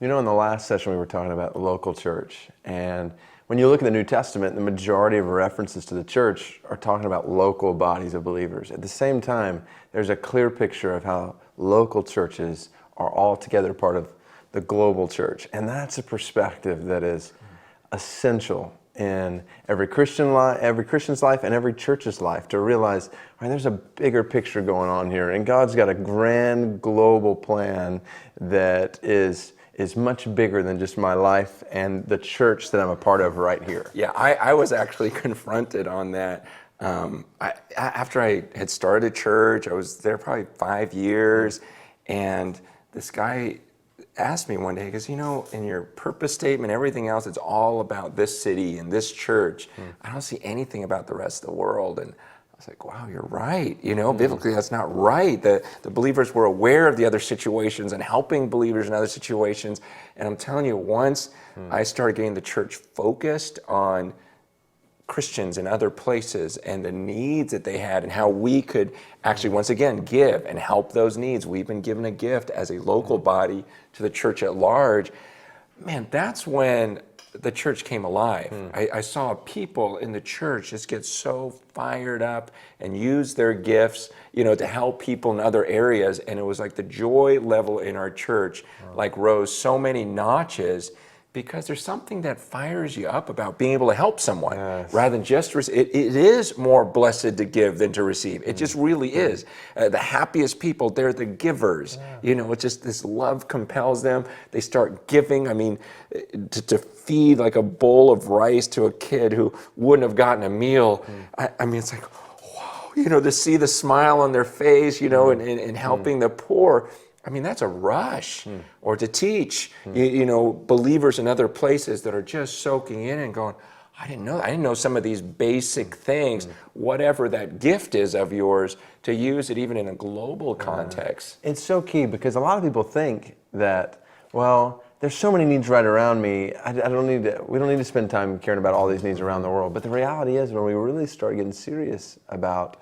You know, in the last session we were talking about the local church, and when you look at the New Testament, the majority of references to the church are talking about local bodies of believers. At the same time, there's a clear picture of how local churches are altogether part of the global church, and that's a perspective that is essential in every Christian's life and every church's life, to realize, all right, there's a bigger picture going on here, and God's got a grand global plan that is much bigger than just my life and the church that I'm a part of right here. Yeah, I was actually confronted on that. After I had started church, I was there probably 5 years, and this guy asked me one day, because, you know, in your purpose statement, everything else, it's all about this city and this church. I don't see anything about the rest of the world. And I was like, wow, you're right. You know, biblically, that's not right. The believers were aware of the other situations and helping believers in other situations. And I'm telling you, once I started getting the church focused on Christians in other places and the needs that they had and how we could actually, once again, give and help those needs. We've been given a gift as a local body to the church at large. Man, that's when the church came alive. I saw people in the church just get so fired up and use their gifts, you know, to help people in other areas. And it was like the joy level in our church like rose so many notches, because there's something that fires you up about being able to help someone rather than just receive. It is more blessed to give than to receive. It just really is. The happiest people, they're the givers. You know, it's just this love compels them. They start giving. I mean, to feed like a bowl of rice to a kid who wouldn't have gotten a meal. I mean, it's like, wow, you know, to see the smile on their face, you know, and helping the poor. I mean, that's a rush. Or to teach, you know, believers in other places that are just soaking in and going, I didn't know some of these basic things, whatever that gift is of yours, to use it even in a global context. It's so key, because a lot of people think that, well, there's so many needs right around me. We don't need to spend time caring about all these needs around the world. But the reality is, when we really start getting serious about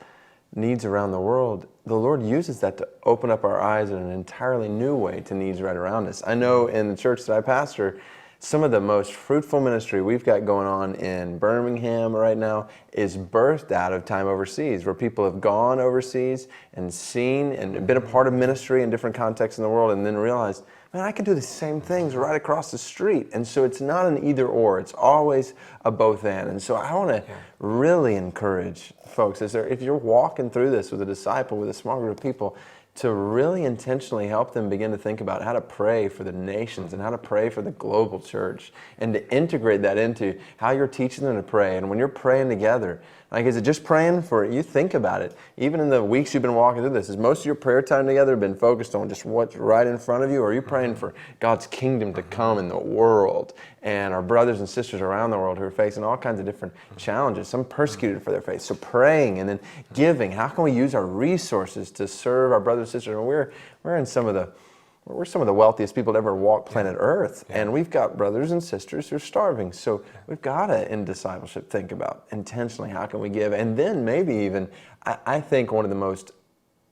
needs around the world, the Lord uses that to open up our eyes in an entirely new way to needs right around us. I know in the church that I pastor, some of the most fruitful ministry we've got going on in Birmingham right now is birthed out of time overseas, where people have gone overseas and seen and been a part of ministry in different contexts in the world, and then realized, man, I can do the same things right across the street. And so it's not an either or, it's always a both and. And so I want to really encourage folks, if you're walking through this with a disciple, with a small group of people, to really intentionally help them begin to think about how to pray for the nations and how to pray for the global church, and to integrate that into how you're teaching them to pray. And when you're praying together, like, is it just praying for, you think about it, even in the weeks you've been walking through this, has most of your prayer time together been focused on just what's right in front of you? Or are you praying for God's kingdom to come in the world, and our brothers and sisters around the world who are facing all kinds of different challenges, some persecuted for their faith? So praying, and then giving. How can we use our resources to serve our brothers and sisters? And we're some of the wealthiest people to ever walk planet Earth, and we've got brothers and sisters who are starving. So we've got to, in discipleship, think about intentionally how can we give, and then maybe even, I think one of the most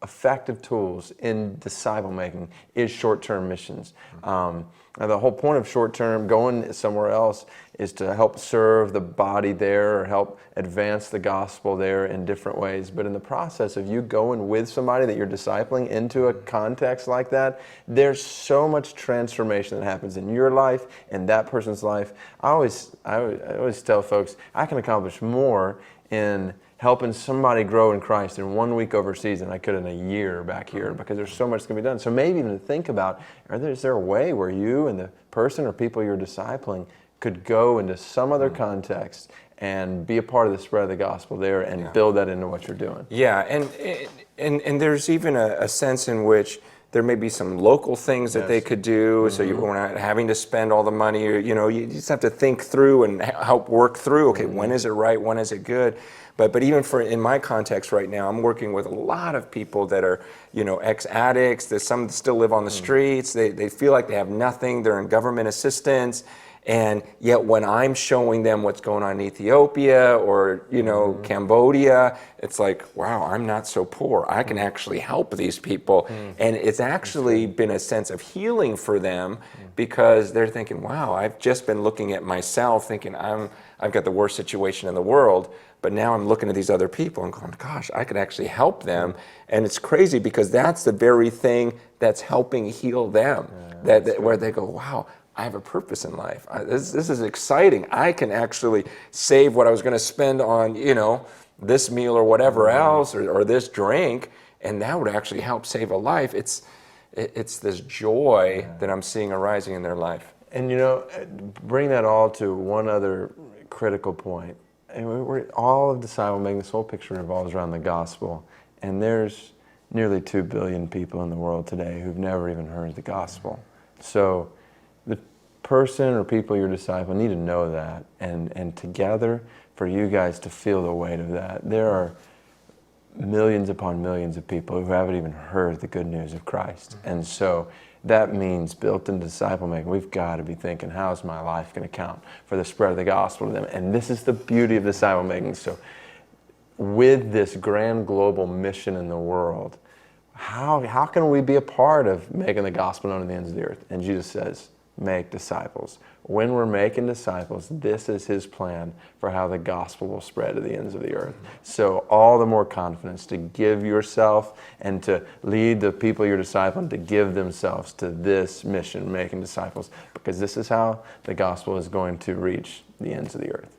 effective tools in disciple making is short-term missions. The whole point of short-term, going somewhere else, is to help serve the body there, or help advance the gospel there in different ways. But in the process of you going with somebody that you're discipling into a context like that, there's so much transformation that happens in your life and that person's life. I always tell folks, I can accomplish more in helping somebody grow in Christ in 1 week overseas than I could in a year back here, because there's so much that can be done. So maybe even to think about, is there a way where you and the person or people you're discipling could go into some other context and be a part of the spread of the gospel there, and build that into what you're doing? Yeah, and there's even a sense in which there may be some local things that they could do, so you're not having to spend all the money. You know, you just have to think through and help work through, okay, when is it right, when is it good? But even in my context right now, I'm working with a lot of people that are, you know, ex-addicts. There's some that still live on the streets. They feel like they have nothing. They're in government assistance. And yet when I'm showing them what's going on in Ethiopia or, Cambodia, it's like, wow, I'm not so poor. I can actually help these people. And it's actually been a sense of healing for them because they're thinking, wow, I've just been looking at myself thinking I've got the worst situation in the world. But now I'm looking at these other people and going, gosh, I could actually help them. And it's crazy because that's the very thing that's helping heal them. Where they go, wow, I have a purpose in life. This is exciting. I can actually save what I was going to spend on, this meal or whatever else, or this drink, and that would actually help save a life. It's this joy that I'm seeing arising in their life. And bring that all to one other critical point. And all of disciple making, this whole picture revolves around the gospel. And there's nearly 2 billion people in the world today who've never even heard the gospel. So the person or people you're discipling need to know that. And together, for you guys to feel the weight of that, there are millions upon millions of people who haven't even heard the good news of Christ. And so that means built-in disciple making, we've got to be thinking, how is my life going to count for the spread of the gospel to them? And this is the beauty of disciple making. So with this grand global mission in the world, how can we be a part of making the gospel known to the ends of the earth? And Jesus says, make disciples. When we're making disciples, this is his plan for how the gospel will spread to the ends of the earth. So all the more confidence to give yourself and to lead the people you're discipling to give themselves to this mission, making disciples, because this is how the gospel is going to reach the ends of the earth.